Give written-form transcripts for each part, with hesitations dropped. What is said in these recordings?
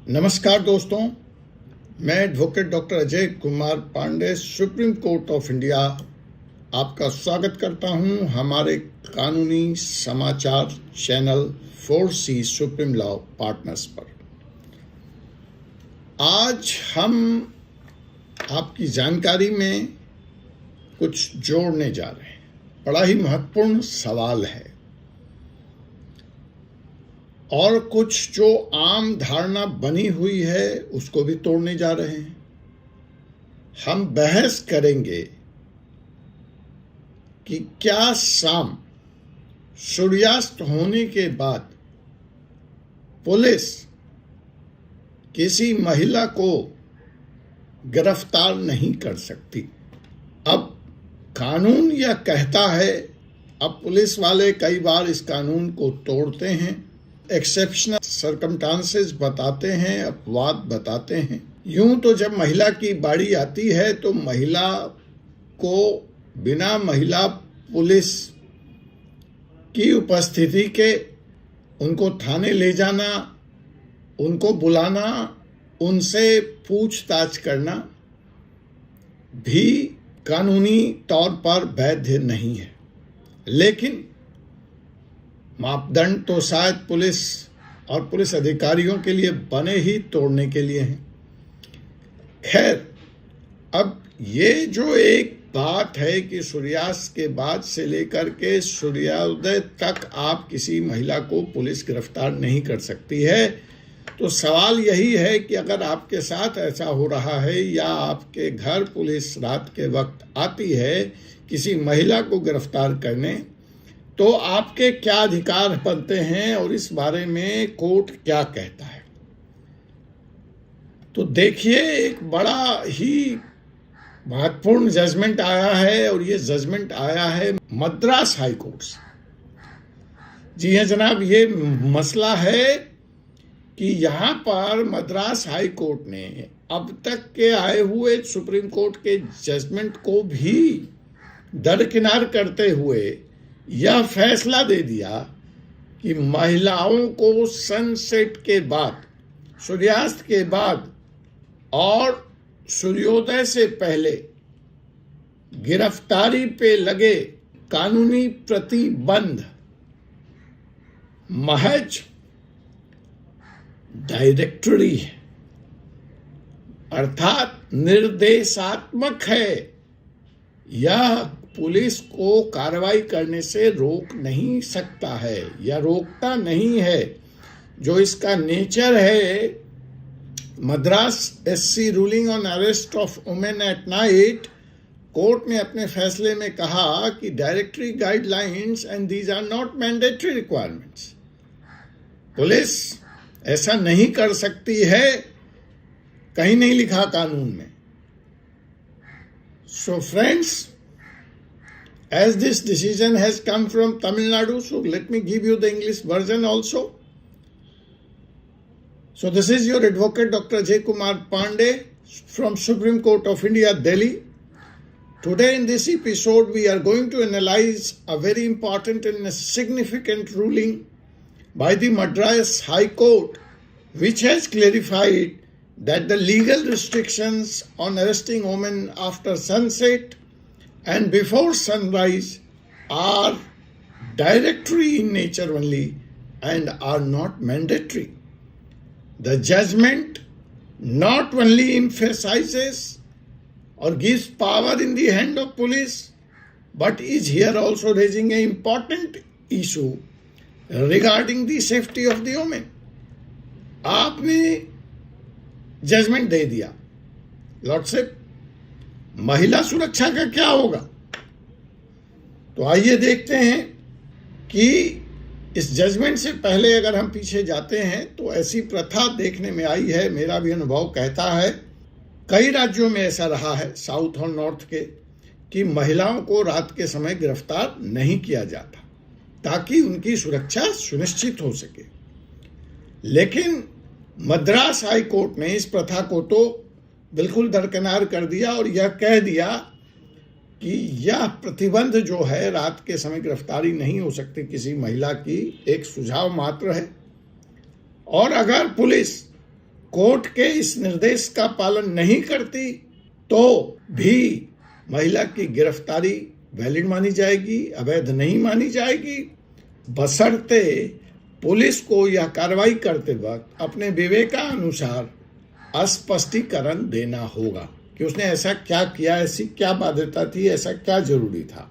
नमस्कार दोस्तों, मैं advocate doctor Ajay Kumar Pandey, Supreme Court of India आपका स्वागत करता हूं हमारे कानूनी समाचार channel 4C supreme law partners पर। आज हम आपकी जानकारी में कुछ जोड़ने जा रहे हैं। बड़ा ही महत्वपूर्ण सवाल है और कुछ जो आम धारणा बनी हुई है उसको भी तोड़ने जा रहे हैं। हम बहस करेंगे कि क्या शाम सूर्यास्त होने के बाद पुलिस किसी महिला को गिरफ्तार नहीं कर सकती। अब कानून यह कहता है, अब पुलिस वाले कई बार इस कानून को तोड़ते हैं, एक्सेप्शनल सर्कमस्टांसेस बताते हैं, अपवाद बताते हैं। यूं तो जब महिला की बारी आती है तो महिला को बिना महिला पुलिस की उपस्थिति के उनको थाने ले जाना, उनको बुलाना, उनसे पूछताछ करना भी कानूनी तौर पर वैध नहीं है। लेकिन मापदंड तो शायद पुलिस और पुलिस अधिकारियों के लिए बने ही तोड़ने के लिए हैं। खैर, अब ये जो एक बात है कि सूर्यास्त के बाद से लेकर के सूर्योदय तक आप किसी महिला को पुलिस गिरफ्तार नहीं कर सकती है, तो सवाल यही है कि अगर आपके साथ ऐसा हो रहा है या आपके घर पुलिस रात के वक्त आती है किसी महिला को गिरफ्तार करने, तो आपके क्या अधिकार बनते हैं और इस बारे में कोर्ट क्या कहता है। तो देखिए, एक बड़ा ही महत्वपूर्ण जजमेंट आया है और ये जजमेंट आया है मद्रास हाई कोर्ट से। जी हाँ जनाब, ये मसला है कि यहाँ पर मद्रास हाई कोर्ट ने अब तक के आए हुए सुप्रीम कोर्ट के जजमेंट को भी दरकिनार करते हुए यह फैसला दे दिया कि महिलाओं को सनसेट के बाद, सूर्यास्त के बाद और सूर्योदय से पहले गिरफ्तारी पे लगे कानूनी प्रतिबंध महज डायरेक्टरी है, अर्थात निर्देशात्मक है। यह पुलिस को कार्रवाई करने से रोक नहीं सकता है या रोकता नहीं है। जो इसका नेचर है, Madras SC ruling on arrest of women at night, court ने अपने फैसले में कहा कि directory guidelines and these are not mandatory requirements. Police ऐसा नहीं कर सकती है, कहीं नहीं लिखा कानून में। So friends, as this decision has come from Tamil Nadu, so let me give you the English version also. So this is your advocate Dr. Ajay Kumar Pandey from Supreme Court of India, Delhi. Today in this episode we are going to analyze a very important and significant ruling by the Madras High Court, which has clarified that the legal restrictions on arresting women after sunset and before sunrise are directory in nature only and are not mandatory. The judgment not only emphasizes or gives power in the hand of police, but is here also raising an important issue regarding the safety of the women. आपने judgement दे दिया, lordship, महिला सुरक्षा का क्या होगा? तो आइए देखते हैं कि इस जजमेंट से पहले अगर हम पीछे जाते हैं तो ऐसी प्रथा देखने में आई है, मेरा भी अनुभव कहता है, कई राज्यों में ऐसा रहा है, साउथ और नॉर्थ के, कि महिलाओं को रात के समय गिरफ्तार नहीं किया जाता ताकि उनकी सुरक्षा सुनिश्चित हो सके। लेकिन मद्रास हाई कोर्ट ने इस प्रथा को तो बिल्कुल दरकिनार कर दिया और यह कह दिया कि यह प्रतिबंध जो है, रात के समय गिरफ्तारी नहीं हो सकती किसी महिला की, एक सुझाव मात्र है। और अगर पुलिस कोर्ट के इस निर्देश का पालन नहीं करती तो भी महिला की गिरफ्तारी वैलिड मानी जाएगी, अवैध नहीं मानी जाएगी, बशर्ते पुलिस को यह कार्रवाई करते वक्त अपने विवेकानुसार स्पष्टीकरण देना होगा कि उसने ऐसा क्या किया, ऐसी क्या बाध्यता थी, ऐसा क्या जरूरी था।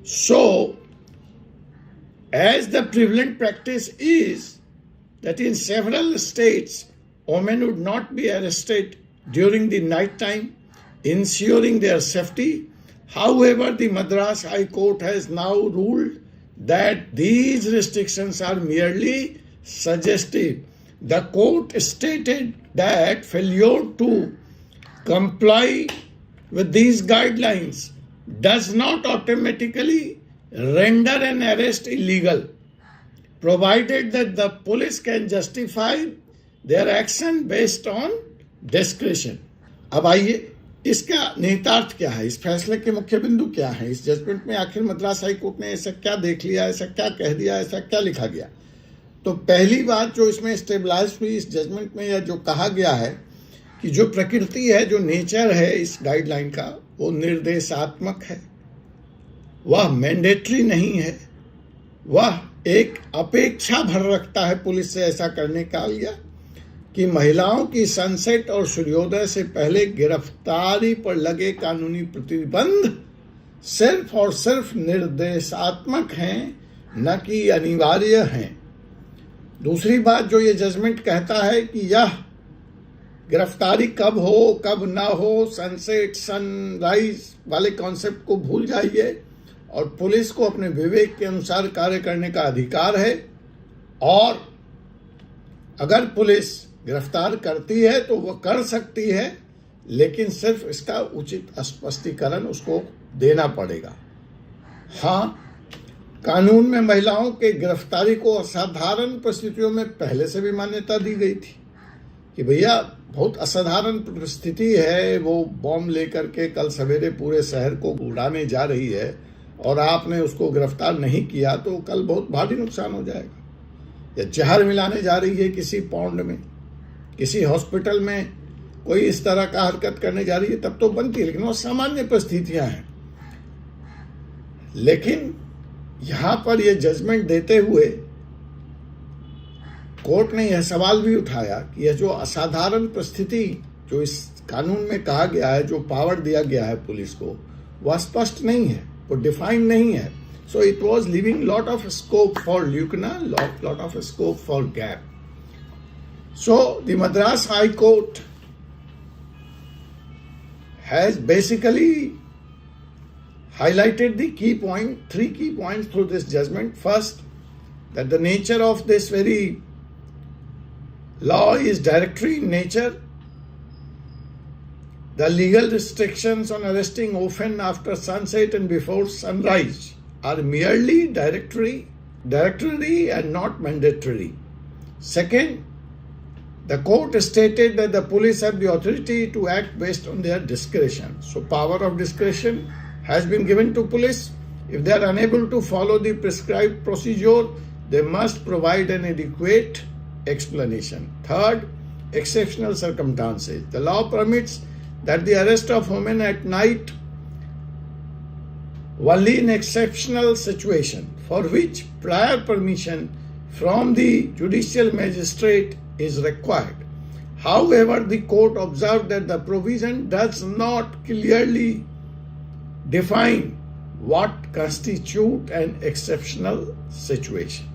So, as the prevalent practice is that in several states, women would not be arrested during the night time, ensuring their safety. However, the Madras High Court has now ruled that these restrictions are merely suggestive. The court stated that failure to comply with these guidelines does not automatically render an arrest illegal, provided that the police can justify their action based on discretion. अब आइए, इसका निहितार्थ क्या है, इस फैसले के मुख्य बिंदु क्या है, इस जजमेंट में आखिर मद्रास हाई कोर्ट ने ऐसा क्या देख लिया, ऐसा क्या कह दिया, ऐसा क्या लिखा गया। तो पहली बात जो इसमें स्टेबलाइज हुई इस जजमेंट में, या जो कहा गया है कि जो प्रकृति है, जो नेचर है इस गाइडलाइन का, वो निर्देशात्मक है, वह मैंडेटरी नहीं है, वह एक अपेक्षा भर रखता है पुलिस से ऐसा करने का लिया कि महिलाओं की सनसेट और सूर्योदय से पहले गिरफ्तारी पर लगे कानूनी प्रतिबंध सिर्फ और सिर्फ निर्देशात्मक हैं, न कि अनिवार्य हैं। दूसरी बात जो ये जजमेंट कहता है कि यह गिरफ्तारी कब हो कब ना हो, सनसेट सनराइज वाले कॉन्सेप्ट को भूल जाइए और पुलिस को अपने विवेक के अनुसार कार्य करने का अधिकार है, और अगर पुलिस गिरफ्तार करती है तो वह कर सकती है, लेकिन सिर्फ इसका उचित स्पष्टीकरण उसको देना पड़ेगा। हाँ, कानून में महिलाओं के गिरफ्तारी को असाधारण परिस्थितियों में पहले से भी मान्यता दी गई थी कि भैया बहुत असाधारण परिस्थिति है, वो बॉम्ब लेकर के कल सवेरे पूरे शहर को उड़ाने जा रही है और आपने उसको गिरफ्तार नहीं किया तो कल बहुत भारी नुकसान हो जाएगा। या जहर मिलाने जा रही है किसी पौंड में, किसी हॉस्पिटल में कोई इस तरह का हरकत करने जा रही है, तब तो बनती है, लेकिन वो सामान्य परिस्थितियां हैं। लेकिन यहां पर यह जजमेंट देते हुए कोर्ट ने यह सवाल भी उठाया कि यह जो असाधारण परिस्थिति जो इस कानून में कहा गया है, जो पावर दिया गया है पुलिस को, वह स्पष्ट नहीं है, वो डिफाइन नहीं है। So it was living lot of scope for lacuna, lot of scope for gap. So the Madras High Court has basically highlighted the three key points through this judgment. First, that the nature of this very law is directory in nature. The legal restrictions on arresting often after sunset and before sunrise are merely directory and not mandatory. Second, the court stated that the police have the authority to act based on their discretion. So power of discretion has been given to police. If they are unable to follow the prescribed procedure, they must provide an adequate explanation. Third, exceptional circumstances. The law permits that the arrest of women at night only in exceptional situation, for which prior permission from the judicial magistrate is required. However, the court observed that the provision does not clearly define what constitute an exceptional situation.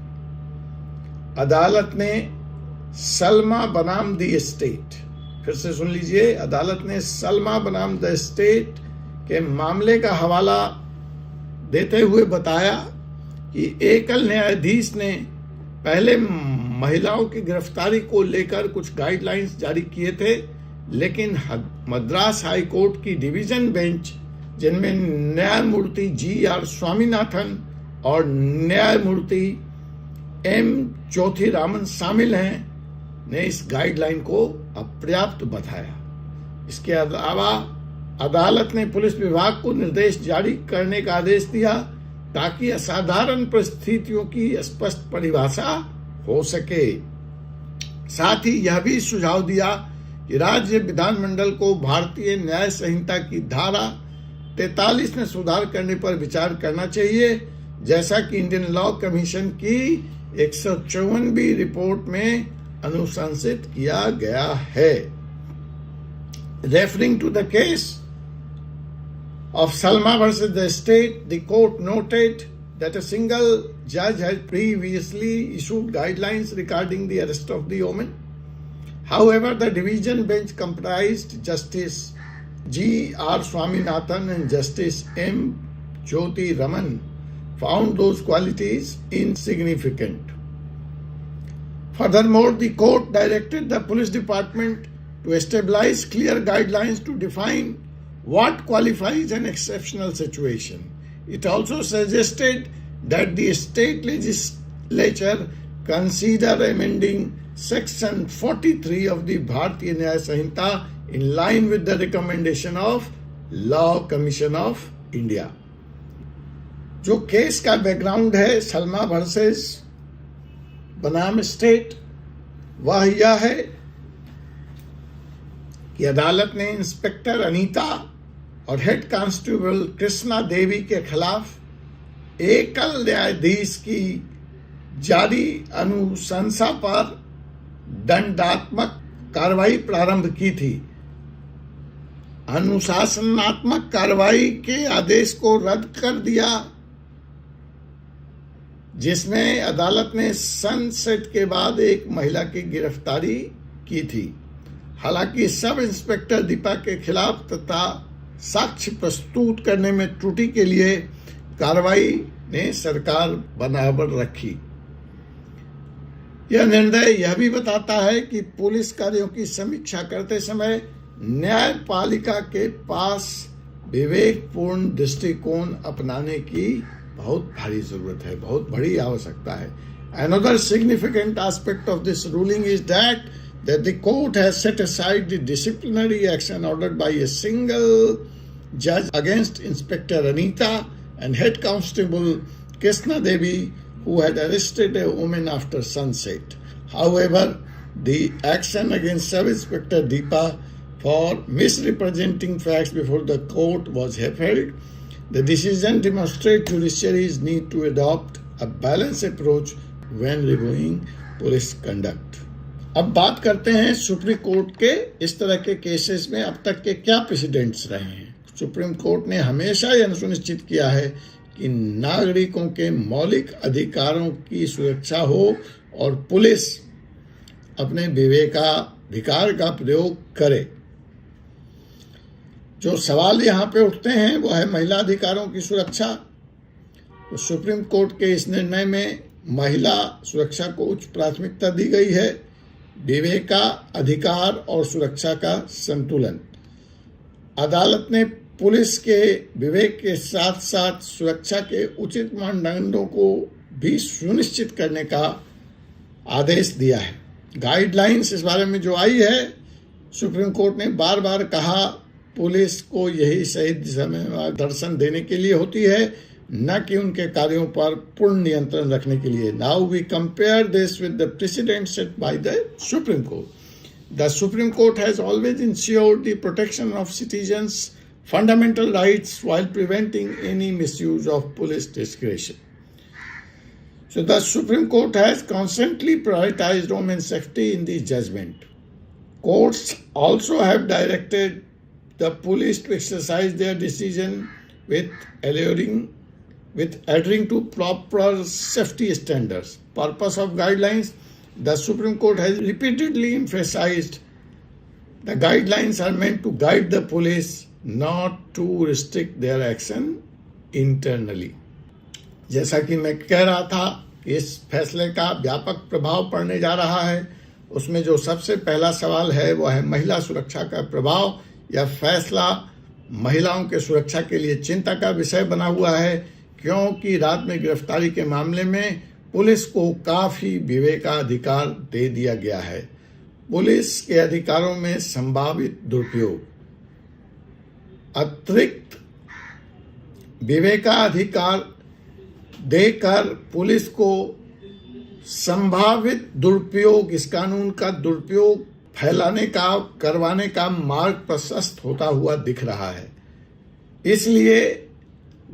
अदालत ने सलमा बनाम the state, फिर से सुन लीजिए, अदालत ने सलमा बनाम the state के मामले का हवाला देते हुए बताया कि एकल न्यायाधीश ने पहले महिलाओं की गिरफ्तारी को लेकर कुछ गाइडलाइंस जारी किए थे, लेकिन मद्रास हाई कोर्ट की डिवीजन बेंच, जिनमें न्यायमूर्ति जी.आर. स्वामीनाथन और न्यायमूर्ति एम. ज्योतिरामन शामिल हैं, ने इस गाइडलाइन को अपर्याप्त बताया। इसके अलावा अदालत ने पुलिस विभाग को निर्देश जारी करने का आदेश दिया ताकि असाधारण परिस्थितियों की स्पष्ट परिभाषा हो सके। साथ ही यह भी सुझाव दिया कि राज्य विधानमंडल को भारतीय न्याय संहिता की धारा 43 में सुधार करने पर विचार करना चाहिए, जैसा कि इंडियन लॉ कमीशन की 154वीं रिपोर्ट में अनुशंसित किया गया है। Referring to the case of Salma versus the state, the court noted that a single judge had previously issued guidelines regarding the arrest of the woman. However, the division bench comprised Justice G.R. Swaminathan and Justice M. Jyoti Raman found those qualities insignificant. Furthermore, the court directed the police department to establish clear guidelines to define what qualifies an exceptional situation. It also suggested that the state legislature consider amending Section 43 of the Bharatiya Nyaya Sanhita in line with the recommendation of Law Commission of India. जो case का background है Salma versus बनाम state, वह यह है कि अदालत ने इंस्पेक्टर अनीता और हेड कांस्टेबल कृष्णा देवी के खिलाफ एकल न्यायाधीश की जारी अनुशंसा पर दंडात्मक कार्रवाई प्रारंभ की थी। अनुशासनात्मक कार्रवाई के आदेश को रद्द कर दिया, जिसमें अदालत ने सनसेट के बाद एक महिला की गिरफ्तारी की थी। हालांकि सब इंस्पेक्टर दीपा के खिलाफ तथा साक्ष्य प्रस्तुत करने में त्रुटि के लिए कार्रवाई ने सरकार बराबर रखी। यह निर्णय यह भी बताता है कि पुलिस कार्यों की समीक्षा करते समय न्यायपालिका के पास विवेकपूर्ण दृष्टिकोण अपनाने की बहुत भारी जरूरत है, बहुत बड़ी आवश्यकता है। Another significant aspect of this ruling is that the court has set aside the disciplinary action ordered by a single judge against Inspector Anita and Head Constable Krishna Devi, who had arrested a woman after sunset. However, the action against Sub-Inspector Deepa for misrepresenting facts before the court was upheld. The decision demonstrates judiciary's need to adopt a balanced approach when reviewing police conduct. अब बात करते हैं supreme court के इस तरह के cases में अब तक के क्या प्रेसिडेंट्स रहे हैं। सुप्रीम कोर्ट ने हमेशा यह सुनिश्चित किया है कि नागरिकों के मौलिक अधिकारों की सुरक्षा हो और पुलिस अपने विवेकाधिकार का प्रयोग करे। जो सवाल यहाँ पे उठते हैं वो है महिला अधिकारों की सुरक्षा। तो सुप्रीम कोर्ट के इस निर्णय में महिला सुरक्षा को उच्च प्राथमिकता दी गई है। विवेकाधिकार और सुरक्षा का संतुलन। अदालत ने पुलिस के विवेक के साथ साथ सुरक्षा के उचित मानदंडों को भी सुनिश्चित करने का आदेश दिया है। गाइडलाइंस इस बारे में जो आई है, सुप्रीम कोर्ट ने बार बार कहा पुलिस को यही सही दिशा में मार्गदर्शन देने के लिए होती है, न कि उनके कार्यों पर पूर्ण नियंत्रण रखने के लिए। Now we compare this with the precedent set by the Supreme Court. The Supreme Court has always ensured the protection of citizens fundamental rights while preventing any misuse of police discretion. So the Supreme Court has constantly prioritized women's safety in the judgment. Courts also have directed the police to exercise their decision with adhering to proper safety standards. Purpose of guidelines: the Supreme Court has repeatedly emphasized the guidelines are meant to guide the police, not to restrict their action internally. जैसा कि मैं कह रहा था, इस फैसले का व्यापक प्रभाव पड़ने जा रहा है। उसमें जो सबसे पहला सवाल है वो है महिला सुरक्षा का प्रभाव। यह फैसला महिलाओं के सुरक्षा के लिए चिंता का विषय बना हुआ है, क्योंकि रात में गिरफ्तारी के मामले में पुलिस को काफी विवेकाधिकार दे दिया गया है। पुलिस के अधिकारों में संभावित दुरुपयोग। अतिरिक्त विवेकाधिकार देकर पुलिस को संभावित दुरुपयोग, इस कानून का दुरुपयोग फैलाने का, करवाने का मार्ग प्रशस्त होता हुआ दिख रहा है। इसलिए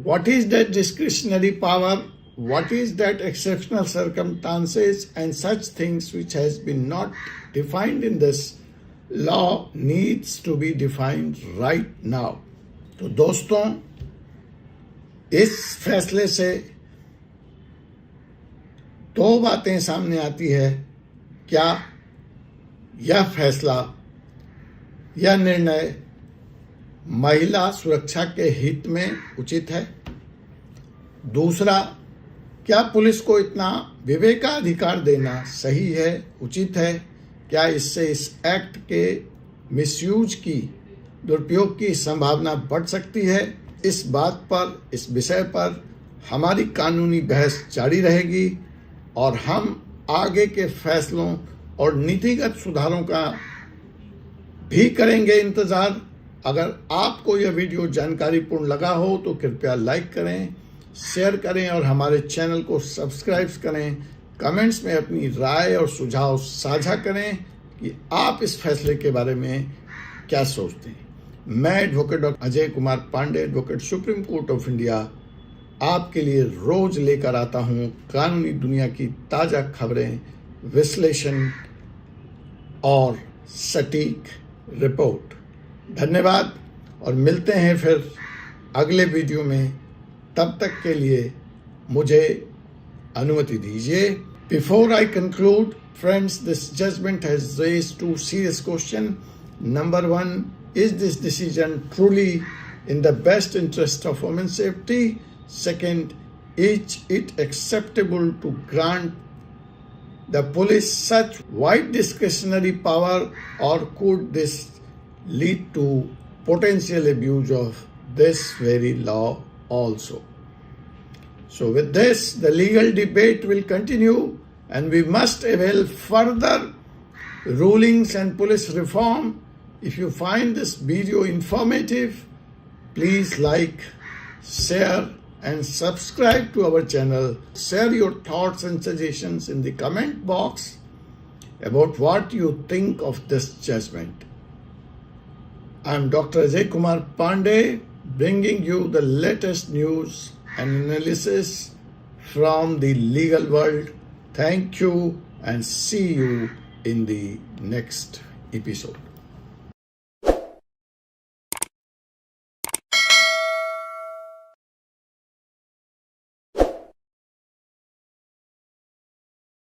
what is that discretionary power, what is that exceptional circumstances and such things which has been not defined in this law needs to be defined right now. तो दोस्तों, इस फैसले से दो बातें सामने आती है। क्या यह फैसला, यह निर्णय महिला सुरक्षा के हित में उचित है? दूसरा, क्या पुलिस को इतना विवेकाधिकार देना सही है, उचित है? क्या इससे इस एक्ट के मिसयूज की, दुरुपयोग की संभावना बढ़ सकती है? इस बात पर, इस विषय पर हमारी कानूनी बहस जारी रहेगी और हम आगे के फैसलों और नीतिगत सुधारों का भी करेंगे इंतजार। अगर आपको यह वीडियो जानकारीपूर्ण लगा हो तो कृपया लाइक करें, शेयर करें और हमारे चैनल को सब्सक्राइब करें। कमेंट्स में अपनी राय और सुझाव साझा करें कि आप इस फैसले के बारे में क्या सोचते हैं। मैं advocate doctor Ajay Kumar Pandey, advocate Supreme Court of India, आपके लिए रोज लेकर आता हूं कानूनी दुनिया की ताजा खबरें, विश्लेषण और सटीक रिपोर्ट। धन्यवाद और मिलते हैं फिर अगले वीडियो में। तब तक के लिए मुझे अनुमति दीजिए। Before I conclude, friends, this judgment has raised two serious questions. Number one, is this decision truly in the best interest of women's safety? Second, is it acceptable to grant the police such wide discretionary power, or could this lead to potential abuse of this very law also? So with this, the legal debate will continue and we must avail further rulings and police reform. If you find this video informative, please like, share and subscribe to our channel. Share your thoughts and suggestions in the comment box about what you think of this judgment. I am Dr. Ajay Kumar Pandey, bringing you the latest news and analysis from the legal world. Thank you and see you in the next episode.